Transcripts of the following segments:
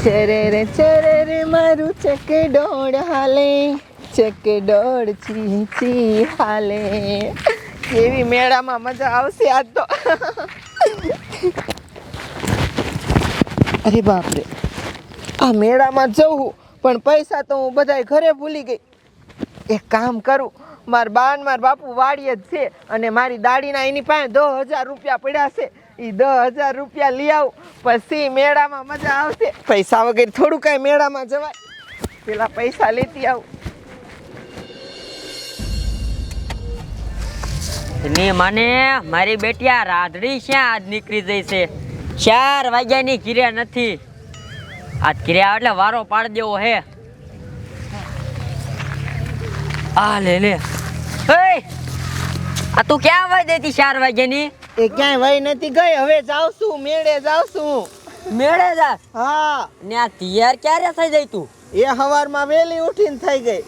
ચરે રે મારું ચકડોળ હાલે, ચકડોળ છી છી હાલે. કેવી મેળામાં મજા આવશે આજ તો. અરે બાપરે, આ મેળામાં જવું પણ પૈસા તો હું બધાય ઘરે ભૂલી ગઈ. એક કામ કરું, મારા બા ને મારા બાપુ વાડીએ જ છે અને મારી દાડીના એની પાસે 10,000 રૂપિયા પડ્યા છે. એ 10,000 રૂપિયા લઈ આવું, પછી મેળામાં મજા આવશે. પૈસા વગર થોડું કાંઈ મેળામાં જવાય, પેલા પૈસા લેતી આવું. ને મને મારી બેટિયા રાધડી ક્યાં આજ નીકળી જઈ છે. 4 વાગ્યાની ઘીરે નથી. આજ ઘીરે આવે એટલે વારો પાડી દેવો હે. આ લે લે. આ તું ક્યાં વાય દેતી 4 વાગ્યાની? એ ક્યાંય વહી નથી ગઈ, હવે જાઉં છું મેળે જાઉં છું. મેળે જા? હા. ને આ તૈયાર ક્યારે થઈ જઈ તું? એ સવારમાં વહેલી ઉઠીને થઈ ગઈ.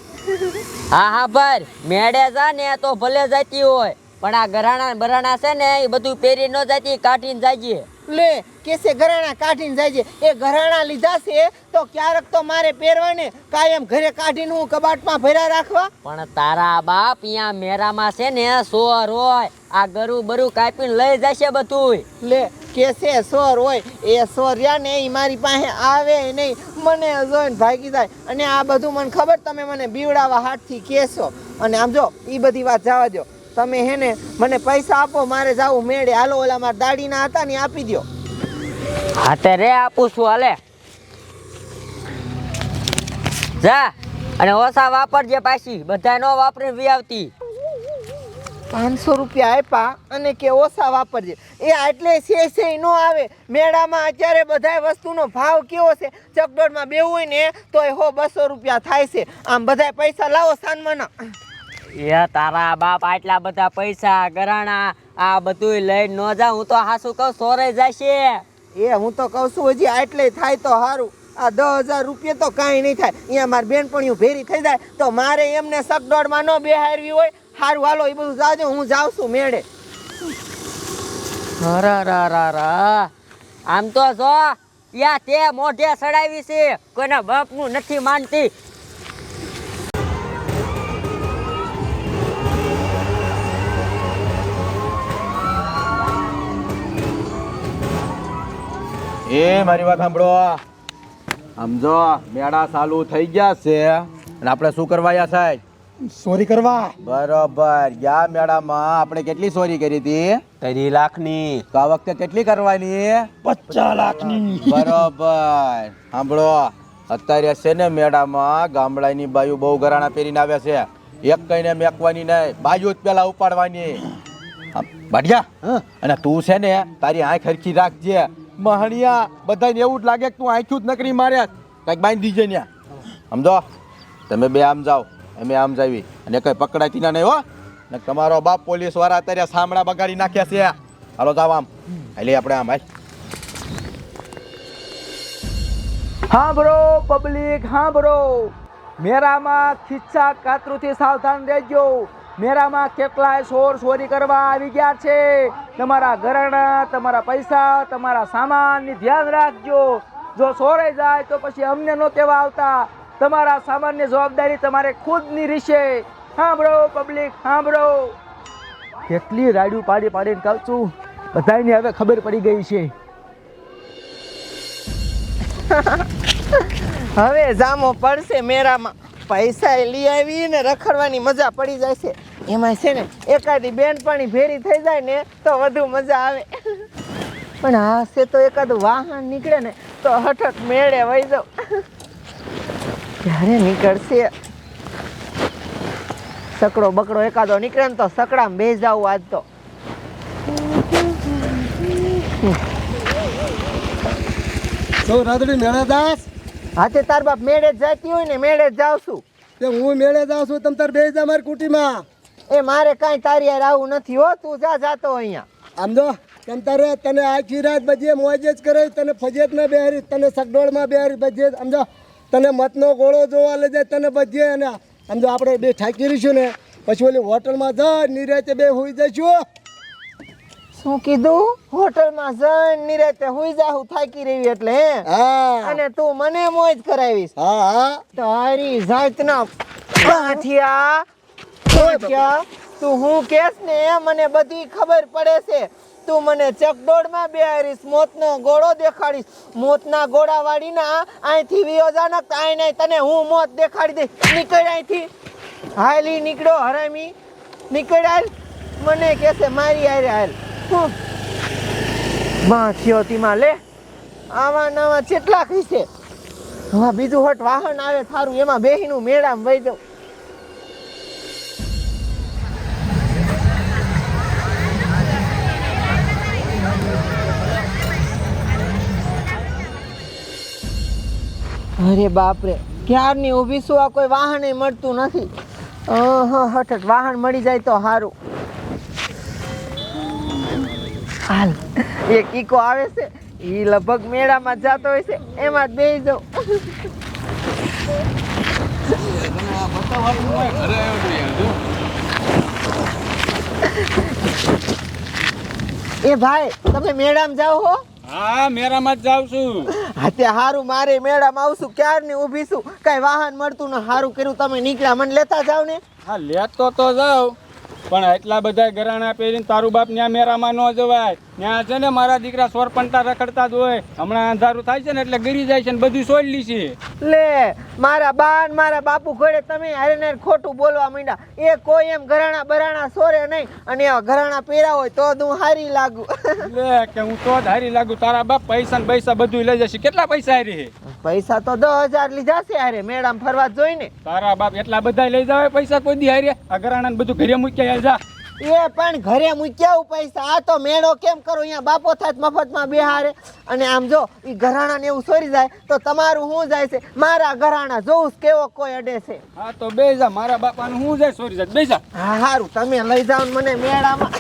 હા હા ભાઈ, મેળે જા ને તો ભલે જતી હોય, પણ આ ગરાણા બરાણા છે ને એ બધું પહેરી ન જતી, કાઢીને જાજે. લે કેસે ઘરાણા કાઢીને જાય છે. એ ઘરાણા લીધા છે તો ક્યારેક તો મારે પહેરવાને, કાયમ ઘરે કાઢીને હું કબાટમાં ભર્યા રાખવા. પણ તારા બાપ અહીંયા મેરામાં છે ને સોર હોય, આ ગરું બરું કાપીને લઈ જશે બધું. લે કેસે સોર હોય, એ સોર રહ્યા ને એ મારી પાસે આવે નહીં, મને જોઈને ભાગી જાય. અને આ બધું મને ખબર, તમે મને બીવડાવા હાથથી કહેશો. અને આમ જો એ બધી વાત જવા દો, તમે હે ને મને પૈસા આપો, મારે જાવું મેળે. હાલો, ઓલા મારા દાડીના હતા ને આપી દો. હા તે રે આપું છું, હાલે જા. અને ઓછા વાપરજે પાછી, બધા નો વાપરીને વી આવતી. 500 રૂપિયા આપ્યા અને કે ઓછા વાપરજે, એ આટલે છે નો આવે. મેળામાં અત્યારે બધા વસ્તુનો ભાવ કેવો છે, ચકડોળમાં બેવું હોય ને તો 100-200 રૂપિયા થાય છે. આમ બધા પૈસા લાવો સાનમાના. એ તારા બાપ આટલા બધા પૈસા ગરાણા આ બધું લઈને ન જા. હું તો હાસું કહું સોરે જશે. એ હું તો કહું છું હજી આટલે થાય તો સારું. આ 10,000 રૂપિયા તો કાંઈ નહીં થાય. અહીંયા મારી બેનપણીઓ ભેરી થઈ જાય તો મારે એમને સકડોળમાં ન બેહારવી હોય. સારું હાલો, એ બધું જાજો, હું જાઉં છું મેળે. આમ તો જો યા તે મોઢે સડાવી છે, કોઈના બાપનું નથી માનતી. એ મારી વાત સાંભળો. સમજો મેળા ચાલુ થઈ ગયા છે અને આપણે શું કરવાયા સાહેબ? ચોરી કરવા. બરોબર. ગયા મેળામાં આપણે કેટલી ચોરી કરી હતી? 3 લાખની. તો આ વખતે કેટલી કરવાની? 50 લાખની. બરોબર. સાંભળો, અત્યારે છે ને મેળામાં ગામડાની બાયુ બહુ ઘરાણા પહેરીને આવે છે. એક કઈને મેકવાની નહીં, બાજુ જ પેલા ઉપાડવાની. ભાટિયા, અને તું છે ને તારી આંખ હરખી રાખજે. મહણિયા બધાને એવું જ લાગે કે તું આંખ્યું જ નકરી માર્યા, કંઈક બાંધી દીજે ને. સમજો, તમે બે આમ જાઓ, અમે આમ જાવી, અને કઈ પકડાતી ના નહીં હો. ને તમારો બાપ પોલીસ વાળા અત્યારે સાંભળા બગાડી નાખ્યા છે. હાલો જાવ આમ, હાલે આપણે આમ. હાલ હાંભળો પબ્લિક, હાંભળો. મેરામાં ખિસ્સા કાતરુથી સાવધાન રહેજો. મેરામાં કેટલાય ચોર ચોરી કરવા આવી ગયા છે. તમારા ઘરેણા, તમારા પૈસા, તમારા સામાનની ધ્યાન રાખજો. જો ચોરાઈ જાય તો પછી અમને નો કહેવા આવતા. તમારા સામાનની જવાબદારી તમારે ખુદની રહેશે. સાંભળો પબ્લિક, સાંભળો. કેટલી રાડ્યું પાડી પાડીને કહું છું, બધાને હવે ખબર પડી ગઈ છે. હવે જામો પડશે મેળામાં. પૈસા લઈ આવી ને રખડવાની મજા પડી જાય છે. એમાં છે ને એકાદી બેનપણી ભેરી થઈ જાય ને તો વધુ મજા આવે. પણ આ છે તો એકાદું વાહન નીકળે ને તો હઠક મેળે વહી જાવ. ક્યારે નીકળશે? સકડો બકડો એકાદો નીકળે ને તો સકડામાં બેસી જાવ આજ તો. તો રાધડી મેળે દાસ. હા તે તાર બાપ મેળે જ જાતી હોય ને મેળે જ જાઉં છું. તે હું મેળે જાઉં છું, તમ તાર બે જા મારી કુટીમાં. એ મારે કાંઈ તારી યાર આવું નથી હો, તું જા જાતો અહીંયા. આમ જો તમ તારે તને આખી રાત બજે મોજે જ કરે, તને ફજેત ના બેહારી, તને સગડોળમાં બેહારી બજે. સમજો, તને મતનો ગોળો જોવા લઈ જાય તને બજે. અને સમજો આપણે બે ઠાકી રહીશું ને પછી ઓલી હોટલમાં જા નિરાતે બે હોઈ જઈશું. શું કીધું? હોટલમાં જઈને નિરાતે હુઈ જાહું થાકી રહી એટલે હે? હા અને તું મને મોજ કરાવીશ? હા હા તારી જાતના ગાંઠિયા. ગાંઠિયા, તું હું કેસ ને મને બધી ખબર પડે છે. તું મને ચકડોળમાં બેહારીશ, મોતનો ગોળો દેખાડીશ, મોતના ગોળા વાળીના અહીંથી વિયો જાનક આઈને તને હું મોત દેખાડી દઈશ. નીકળ અહીંથી. હાલી નીકળો હરામી, નીકળ હાલ. મને કહેશે મારી હારે હાલ. માં થયો તીમાં લે. આવા નવા કેટલા કહીશે. હવે બીજું હટ વાહન આવે થારું એમાં બેહીનું મેળામાં વહી જાઉં. અરે બાપરે, ક્યારની ઊભી છું, આ કોઈ વાહન મળતું નથી. હઠ વાહન મળી જાય તો સારું. હાલ, એક ઈકો આવે છે, ઈ લગભગ મેળામાં જતો હોય છે, એમાં જ બેસી જાઉં. એ ભાઈ, તમે મેળામાં જાઓ હો? હા મેરામાં જ જાઉં છું. હા તે હારું, મારે મેળામાં આવશું, ક્યારની ઊભી છું, કઈ વાહન મળતું ને. હારું કર્યું તમે નીકળ્યા, મને લેતા જાવ ને. હા લેતો તો જાઉં, પણ એટલા બધા ગરાણા પહેરીને તારું બાપ ન્યા મેરામાં ન જવાય. ત્યાં છે ને મારા દીકરા સોરપંટા રખડતા જ હોય. હમણાં અંધારું થાય છે ને એટલે ગરી જાય છે ને બધું છોડલી છે. લે, મારા બા ને મારા બાપુ ઘોડે તમે હારે ને ખોટું બોલવા માંડ્યા. એ કોઈ એમ ઘરાણા બરાણા સોરે નહીં, અને એવા ઘરાણા પહેર્યા હોય તો હું હારી લાગુ. લે કે હું તો જ હારી લાગુ. તારા બાપ પૈસા ને પૈસા બધું લઈ જશે. કેટલા પૈસા હારી છે? પૈસા તો 10,000 લીધા છે હારે, મેળામાં ફરવા જોઈને. તારા બાપ એટલા બધા લઈ જાવે પૈસા કોઈ દી હારી? આ ઘરાણા ને બધું ઘરે મૂકી હાલ જા. એ પણ ઘરે મૂક્યા હું પૈસા. આ તો મેળો કેમ કરો, અહીંયા બાપો થાય મફતમાં બેહારે. અને આમ જો ઈ ઘરાણા ને એવું સોરી જાય તો તમારું શું જાય છે? મારા ઘરાણા જોઉં કેવો કોઈ અડે છે. હા તો બે જા, મારા બાપાનું હું જાય સોરી જાય. બે જા. હા હારું, તમે લઈ જાઓ ને મને મેળામાં.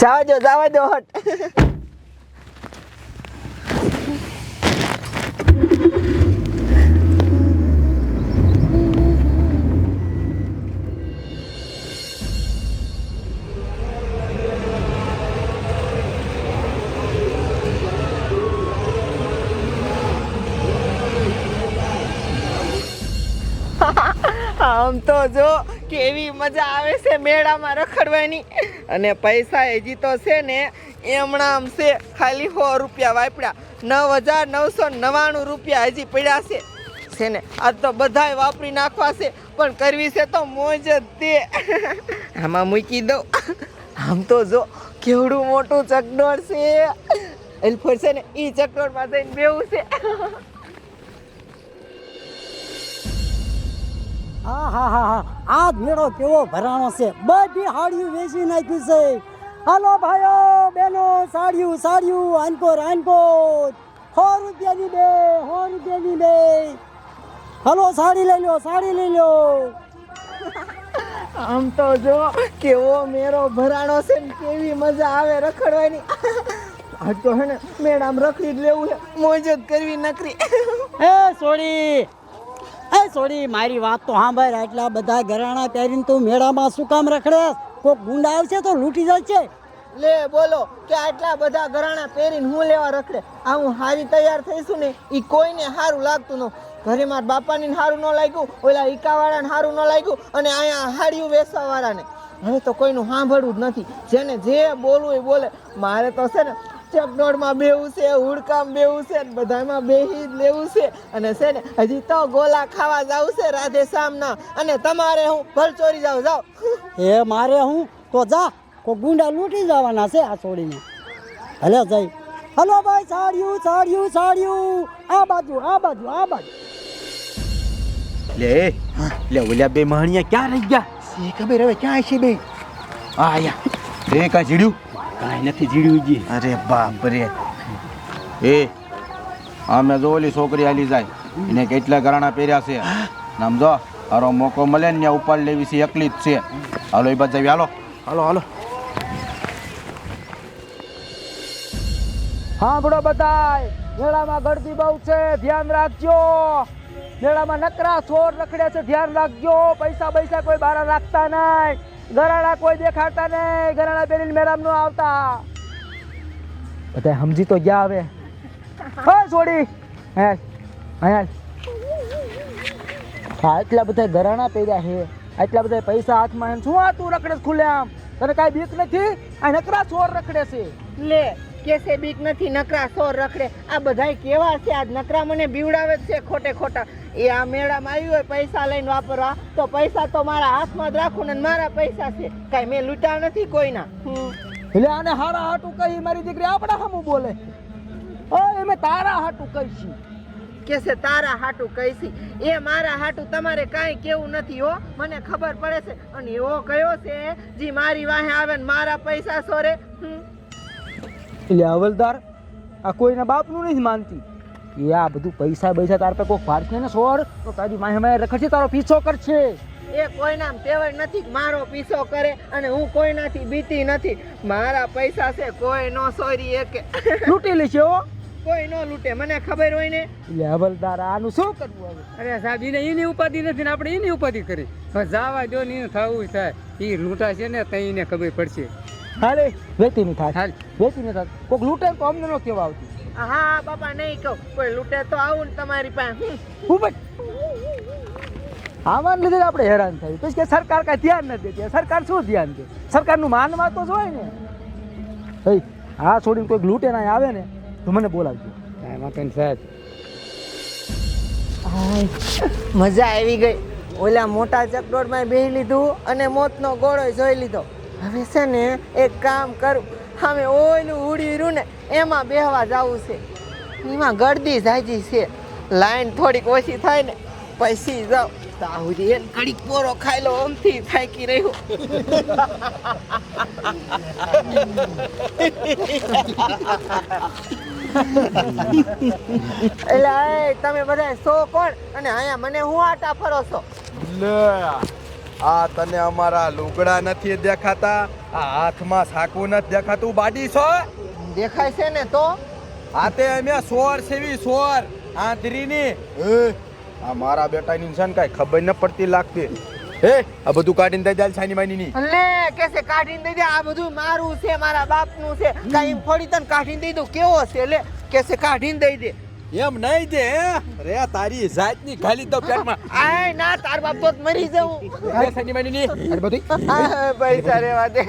જવા દો હટ. આમ તો જો કેવી મજા આવે છે મેળામાં રખડવાની. અને પૈસા હજી તો છે ને એમણા આમ છે, ખાલી 100 રૂપિયા વાપર્યા. 9,999 રૂપિયા હજી પડ્યા છે ને. આ તો બધાય વાપરી નાખવા છે, પણ કરવી છે તો મોજ જ તે. આમાં મૂકી દઉં. આમ તો જો કેવડું મોટું ચકડોળ છે. એલફોર છે ને એ ચકડોળમાં જઈને બેવું છે. હા હા હા હા, આ મેળો કેવો ભરાણો છે. બધી હાડીયું વેચી નાખ્યું છે. હાલો ભાઈઓ બેનો, સાડિયું સાડિયું, આનકોર આનકોર, 100 રૂપિયાની બે, 100 રૂપિયાની બે. હાલો સાડી લઈ લો, સાડી લઈ લો. આમ તો જો કેવો મેળો ભરાણો છે ને કેવી મજા આવે રખડવાની. આજ તો હે ને મેળામાં રખડી જ લેવું છે, મોજ જ કરવી નકરી. સોડી મારી વાત તો સાંભળ. આટલા બધા ઘરાણા પહેરીને તું મેળામાં શું કામ રખડે? કોઈ ગુંડા આવશે તો લૂંટી જશે. લે બોલો કે આટલા બધા ઘરાણા પહેરીને હું લેવા રખડે? આ હું હારી તૈયાર થઈશું ને એ કોઈને સારું લાગતું ન. ઘરે મારા બાપાને સારું ન લાગ્યું, ઓલા ઈકાવાળાને સારું ન લાગ્યું, અને અહીંયા હાડિયું વેચવાવાળાને. હવે તો કોઈનું સાંભળવું જ નથી. જેને જે બોલવું એ બોલે. મારે તો છે ને ચકડોળમાં બેવું છે, હુડકામ બેવું છે, બધામાં બેહી જ લેવું છે. અને છે ને હજી તો ગોલા ખાવા જવું છે રાધે શ્યામના. અને તમારે હું ભલચોરી જાવ. એ મારે હું તો જા, કોઈ ગુંડા લૂંટી જવાના છે આ છોડીને. હલે જઈ. હલો ભાઈ, સાડિયું સાડિયું સાડિયું, આ બાજુ આ બાજુ આ બાજુ. લે ઓલા બે મહણિયા ક્યાં રહી ગયા? એ ખબર હવે ક્યાં છે બે? આયા રે, કાંઈ જીડ્યું? કાંઈ નથી જીડ્યું જી. અરે બાપ રે. એ અમે જો ઓલી છોકરી હાલી જાય, એને કેટલા ઘરાણા પહેર્યા છે. આમ જો હારો મોકો મળે ને ત્યાં ઉપાડ લેવી છે, એકલી જ છે. હાલો એ બાજુ હાલો હાલો હાલો. સાંભળો બધાય, મેળામાં ગળદી બહુ છે, ધ્યાન રાખજો. મેળામાં નકરા ચોર રખડે છે, ધ્યાન રાખજો. પૈસા કોઈ બારા રાખતા નહીં, ગરાણા કોઈ દેખાડતા નહીં, ગરાણા પહેરીને મેળામાં ન આવતા. બધા સમજી તો ગયા હવે. હા છોડી હે હા એટલા બધા ગરાણા પહેર્યા છે, આટલા બધા પૈસા હાથમાં એમ શું આ તું રખડે ખુલે આમ? તને કાંઈ બીક નથી? આ નકરા ચોર રખડે છે. લે કેસે બીક નથી, નકરા સોર રખડે. આ બધાય કેવા છે, આજ નકરા મને બીવડાવે જ છે ખોટે ખોટા. એ આ મેળામાં આવ્યું હોય પૈસા લઈને વાપરવા, તો પૈસા તો મારા હાથમાં જ રાખું ને મારા પૈસા છે, કાંઈ મેં લૂંટા નથી કોઈના. એટલે આને હારા હાટું કહી મારી દીકરી આપણા સામું બોલે. એમે તારા હાટું કહીશી. કેસે તારા હાટું કહીશી, એ મારા હાટું તમારે કાંઈ કેવું નથી હો, મને ખબર પડે છે. અને એવો કયો છે જે મારી વાહે આવે ને મારા પૈસા સોરે? એટલે હવલદાર આ કોઈના બાપનું નહીં માનતી. એ આ બધું પૈસા તાર પે કોઈ ફાડશે ને સોર તો તારી માહે રખડશે, તારો પીછો કરશે. એ કોઈના તેવડ નથી મારો પીછો કરે, અને હું કોઈનાથી બીતી નથી. મારા પૈસા છે, કોઈ નો સોરી એકે. લૂંટી લેશે હો, કોઈ નો લૂંટે, મને ખબર હોય ને. એટલે હવલદાર આનું શું કરવું હવે? અરે સાહેબ એને એની ઉપાધિ નથી ને આપણે એની ઉપાધિ કરી. હવે જાવા દો ને થવું થાય, એ લૂંટા છે ને તઈ એને ખબર પડશે. હાલે વેતી નહીં થાય, હાલ વેતી નહીં થાય. કોઈક લૂંટે તો અમને નો કેવા આવતી. હા બાપા નહીં કહું, કોઈ લૂંટે તો આવું ને તમારી પાસે. હું આવાને લીધે આપણે હેરાન થયું. પછી કે સરકાર કાંઈ ધ્યાન નથી દેતી. સરકાર શું ધ્યાન દે? સરકારનું માનવા તો જ હોય ને. ભાઈ આ છોડીને કોઈક લૂંટે ના આવે ને તો મને બોલાવજો. માતન સાહેબ મજા આવી ગઈ. ઓલા મોટા ચકડોળમાં બેહી લીધું અને મોતનો ગોળો જોઈ લીધો. હવે છે ને એક કામ કરું, હવે ઓયલું ઉડી રહ્યું ને એમાં બેહવા જવું છે. એમાં ગળદી જાજી છે, લાઈન થોડીક ઓછી થાય ને પછી જાઉં. તાહુજી એક કડીક પોરો ખાઈ લો, આમથી થાકી રહ્યું. એટલે તમે બધા સો કોણ અને અહીંયા મને હું આટા ફરો છો? લે આ તને અમારા લુગડા નથી દેખાતા, આ હાથમાં સાકું નથી દેખાતું, બાડી છો? દેખાય છે ને તો. આ તે અમે સોર સેવી સોર આંધરીની. આ મારા બેટાની ઇન્સાન કાંઈ ખબર ન પડતી લાગતી. હે આ બધું કાઢીને દઈ દાલ છાની માની ની. લે કેસે કાઢીને દઈ દે, આ બધું મારું છે, મારા બાપનું છે. કાઈ થોડી તને કાઢીને દઈ દઉં, કેવો છે? લે કેસે કાઢીને દઈ દે. એમ નહીં દે રે, તારી જાતની ખાલી તો પેટમાં. આય ના, તાર બાપ તો મરી જવું. છાની માની ની અરે બધી પૈસા રેવા દે.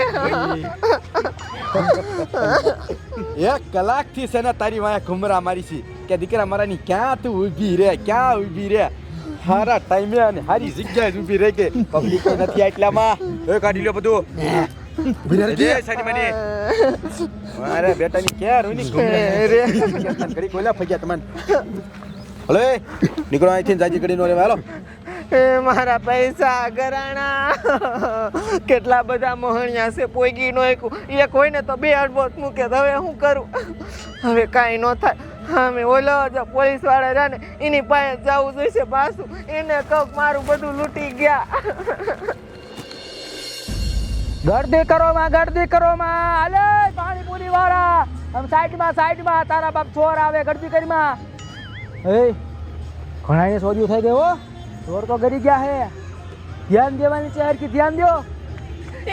એક કલાકથી છે ને તારી વાયા ઘુમરા મારી છે કે દીકરા મારાની ક્યાં તું ઊભી રે, ક્યાં ઊભી રે? હારા ટાઈમે અને હારી જગ્યાએ ઊભી રહે કે પબ્લિક નથી એટલામાં. એ કાઢી લ્યો બધું. મારે બેટાની ક્યાં રોની ઘડી કોઈલા ફગ્યા તમને. હલો નીકળો અહીંથી જાજી કરી નો રે. હાલો મારા પૈસા ગરાણા કેટલા બધા મોહણિયા છે, પોઈગી નો એક હોય ને તો 2 અડબોત મૂકે. હવે હું કરું? હવે કાંઈ ન થાય. હા મેં ઓલો પોલીસ વાળા રહ્યા ને એની પાસે જવું જોઈશે પાછું. એને કહું મારું બધું લૂંટી ગયા. ગરદી કરો માં હાલે પાણીપુરી વાળા આમ સાઈડમાં તારા બાપ ચોર આવે ગરદી કરીમાં. એ ઘણા ચોરીઓ થઈ ગઈ હો, ચોર તો ગરી ગયા હે. ધ્યાન દેવાની છે હરકી, ધ્યાન દો.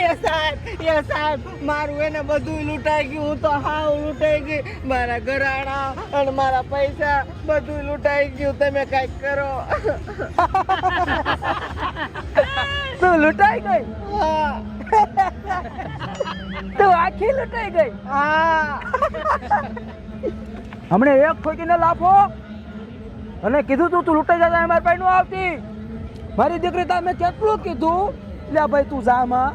એ સાહેબ મારું એને બધું લૂંટાઈ ગયું. હું તો હાવ લૂંટાઈ ગઈ. મારા ઘરાણા અને મારા પૈસા બધું લૂંટાઈ ગયું. તમે કાંઈક કરો. તું લૂંટાઈ ગઈ? હા તું આખી લૂંટાઈ ગઈ? હા. હમણે એક ઠોકીને લાફો અને કીધું તું લૂંટાઈ જતા અમારી પાસે નો આવતી. મારી દીકરી તમે કેટલું કીધું, લે ભાઈ તું જામાં,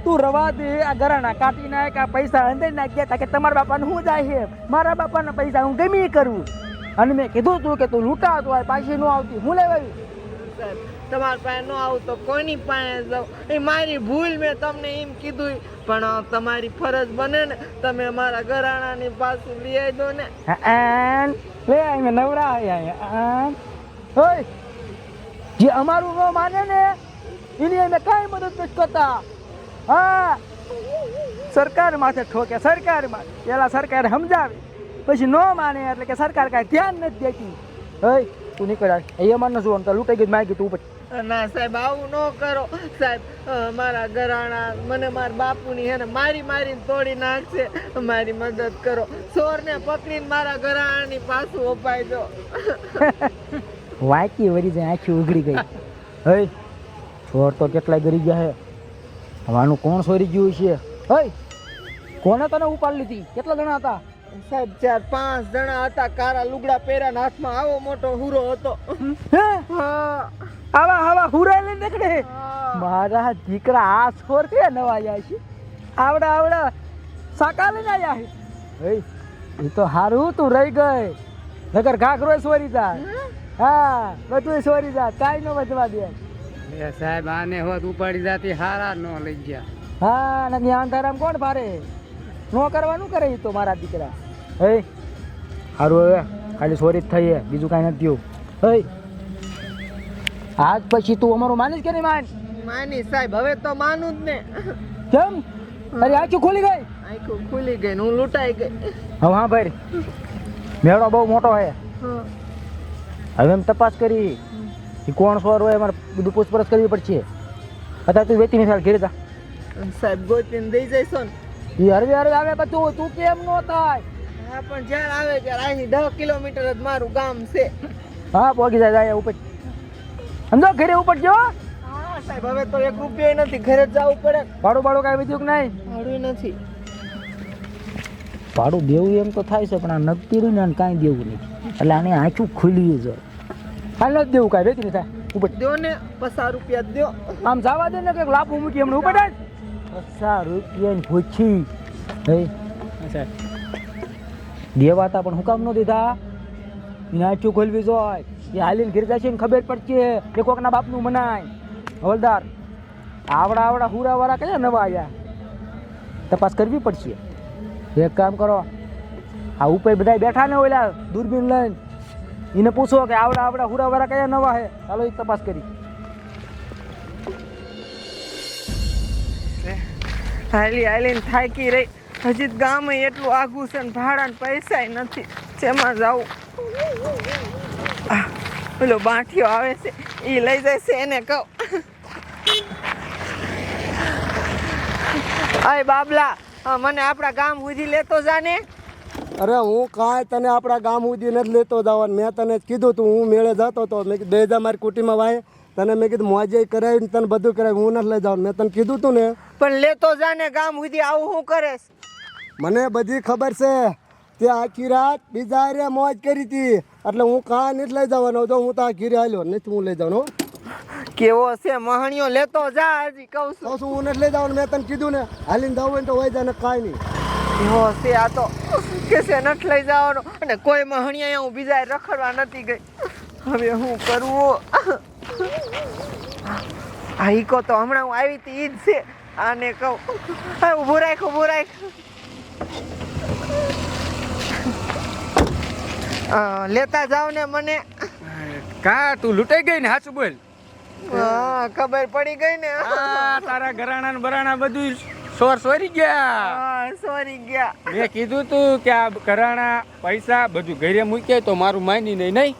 તું રવા દે. આ ઘરાણા કાઢી નાખ, આ પૈસા અંદર નાખ્યા કે તમારા બાપાને શું જાય છે? મારા બાપાના પૈસા હું ગમે એ કરું. અને મેં કીધું તું કે તું લૂંટાતો હોય, પાછી નો આવતી. હું લેવાયું તમારા પાસે ન આવું તો કોઈની પાસે જાઉં. એ મારી ભૂલ, મેં તમને એમ કીધું. પણ તમારી ફરજ બને ને, તમે મારા ઘરાણાની પાછું લઈ આવજો ને. લે અમે નવરા હોય. જે અમારું ન માને ને એની અમે કાંઈ મદદ નથી કરતા. હા સરકાર માથે ઠોકે, સરકાર માથે. પેલા સરકારે સમજાવે, પછી ન માને એટલે કે સરકાર કાંઈ ધ્યાન નથી દેતી. તું નીકળ આય. એ અમારને શું આમ લૂંટાઈ ગઈ માગી તું ઉપર. ના સાહેબ આવું ન કરો સાહેબ. મારા ઘરાણા મને મારા બાપુની હે ને મારીને તોડી નાખશે. મારી મદદ કરો. ચોરને પકડીને મારા ઘરાણાની પાછું અપાઈ દો. વાંચી વળી જાય આખી ઉઘડી ગઈ. હે ચોર તો કેટલાય ગરી ગયા હે. હવાનું કોણ સોરી ગયું છે? હે કોને તને ઉપાડી લીધી? કેટલા જણા હતા? સાહેબ 4-5 જણા હતા. કાળા લુગડા પહેર્યા, હાથમાં આવો મોટો હુરો હતો. હે હા આવા હુરા લઈને નીકળે. મારા દીકરા આ છોર કે નવા જાય છે. આવડા સાકા લઈને આવ્યા છે. હે એ તો હારું તું રહી ગઈ. નગર ઘાઘરો સોરી જાય. હા બધું સોરી જાય. કાઈ ન બચવા દે. સાહેબ આને હોત ઉપાડી જાતી હારા ન લઈ ગયા. હા નથી અંધારામ કોણ ભારે નો કરવાનું કરે ઈ તો મારા દીકરા. હે હારું હવે ખાલી સોરી જ થઈ હે, બીજું કાંઈ નથી થયું. હે આજ પછી તું અમારું માનીશ કે નહીં? માની સાહેબ હવે તો માનું જ ને. કેમ? અરે આંખો ખુલી ગઈ. આંખો ખુલી ગઈ ને હું લૂંટાઈ ગઈ. હવે હા ભાઈ મેળો બહુ મોટો હે. હવે એમ તપાસ કરી એ કોણ સોર હોય અમારે બધું પૂછપરછ કરવી પડશે. અત્યારે તું વેચી મિસાલ ઘેરે જા. સાહેબ ગોતીને દઈ જઈશો ને? એ હરવે આવે બધું. તું કેમ નો થાય? હા પણ જ્યારે આવે ત્યારે અહીંથી 10 કિલોમીટર જ મારું ગામ છે. હા પોગી જાય ઉપર સમજો ઘરે ઉપર જો. હા સાહેબ હવે તો 1 રૂપિયો નથી. ઘરે જ જવું પડે. ભાડું કાંઈ વધ્યું કે નહીં? ભાડું નથી. ભાડું દેવું એમ તો થાય છે પણ આ નગતી રહ્યું ને આને કાંઈ દેવું નથી. એટલે આને આંખું ખુલ્યું છે. કાંઈ નથી દેવું કાંઈ વેચી નહીં થાય. ઉપર દો ને 50 રૂપિયા દો. આમ જવા દે ને કંઈક લાભું મૂકી એમને ઉપર 50 રૂપિયાની પૂછી. હે દેવાતા પણ હું કામ ન દીધા? એને આંખું ખોલવી જોઈએ. એ હાલીને ઘેર જશે ને ખબર પડશે કે કોકના બાપનું મનાય. હવલદાર આવડા હુરાવાળા કયા નવા આવ્યા? તપાસ કરવી પડશે. એક કામ કરો, આ ઉપર બધા બેઠા ને ઓલા દૂરબીન લઈને એને પૂછો કે આવડા હુરાવાળા કયા નવા હે. ચાલો એ તપાસ કરી. હાલીને થાકી રહી. હજી ગામ એટલું આઘું છે ને ભાડા ને પૈસા નથી. શેમાં જાવું? પેલો બાંઠિયો આવે છે એ લઈ જાય છે. એને કહું અય બાબલા મને આપણા ગામ સુધી લેતો જાને. અરે હું કાંઈ તને આપણા ગામ સુધી નથી લેતો જવાનું. મેં તને કીધું તું હું મેળે જતો હતો. મેં કીધું 2 મારી કુટીમાં વાય તને મેં કીધું મોજે કરાવીને તને બધું કરાવી. હું નથી લઈ જાઉં. મેં તને કીધું તું ને. પણ લેતો જાને ગામ સુધી. આવું શું કરેશ? મને બધી ખબર છે. તે આખી રાત બીજા રે મોજ કરી હતી એટલે હું કાંઈ નથી લઈ જવાનો. જો હું તો આ ઘીરે હાલ્યો નથી હું લઈ જવાનો. કેવો છે મહણિયો? લેતો જા. હજી કહું છું. તો શું હું નથી લઈ જવાનું? મેં તને કીધું ને હાલીને જવું હોય ને તો હોય જાય ને કાંઈ નહીં. એવો છે આ તો કે છે નથી લઈ જવાનો. અને કોઈ મહણિયા હું બીજા રખડવા નથી ગઈ. હવે હું કરવું? આ ઈકો તો હમણાં હું આવી હતી ઈ જ છે. આને કહું ઊભું રાખ. લેતા જાવ ને મને. કા તું લૂંટાઈ ગઈ ને? હાચું બોલ. હા ખબર પડી ગઈ ને. તારા ઘરાણા ને બરાણા બધું સોરી ગયા. હા સોરી ગયા. મેં કીધું તું કે આ ઘરાણા પૈસા બધું ઘરે મૂકે તો મારું માની નહીં.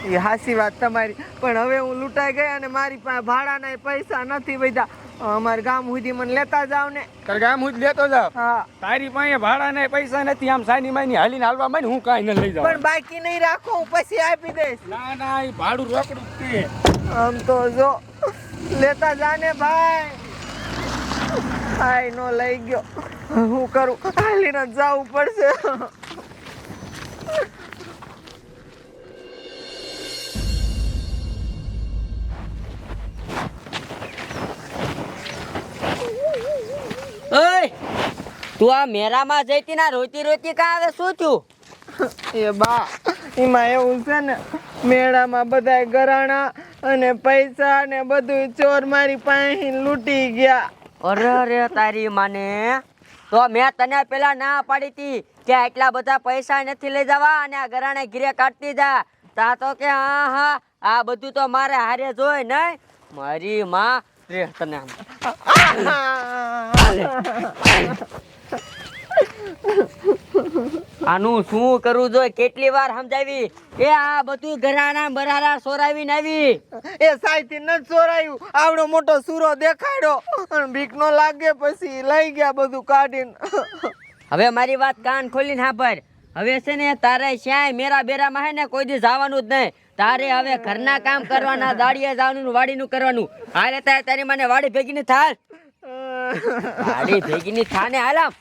એ હાસી વાત તમારી. પણ હવે હું લૂંટાઈ ગઈ અને મારી પાસે ભાડાના પૈસા નથી બધા. અમારા ગામ સુધી મને લેતા જાવ ને. તાર ગામ હું જ લેતો જાવ. હા તારી પાસે ભાડાના પૈસા નથી. આમ સાની માની હાલીને હાલવા માંડ. હું કાંઈ ન લઈ જાઉં. પણ બાકી નહીં રાખો. હું પછી આપી દઈશ. ના એ ભાડું રોકડું છે. આમ તો જો લેતા જાને ભાઈ. આઈ નો લઈ ગયો. હું કરું? હાલીને જવું પડશે. ઓય તું આ મેરામાં જઈતી ના રોતી કા આવે? શું થયું? એ બા એમાં એવું છે ને મેળામાં બધા ઘરાણા અને પૈસા ને બધું ચોર મારી પાસે લૂંટી ગયા. અરે તારી માને તો મેં તને પેલા ના પાડી હતી કે એટલા બધા પૈસા નથી લઈ જવા અને આ ઘરાણે ઘીરે કાઢતી જા. તા તો કે હા આ બધું તો મારે હારે જોઈ નહીં. મારી માં રે તને આનું શું કરવું જોઈએ? કેટલી વાર સમજાવી એ આ બધું ઘરાણા બરાડા સોરાવીને આવી. એ સાયથી ન ચોરાયું, આવડો મોટો સૂરો દેખાડ્યો અને બીક નો લાગે પછી લઈ ગયા બધું કાઢીને. હવે મારી વાત કાન ખોલીને સાંભળ. હવે છે ને તારે શ્યાય મેરા બેરામાં હે ને કોઈ દી જવાનું જ નહીં. તારે હવે ઘરના કામ કરવાના, દાડીએ જવાનું, વાડીનું કરવાનું. હાલે તારી મને વાડી ભેગી ની થાલ, વાડી ભેગી ની થાને હાલ આમ.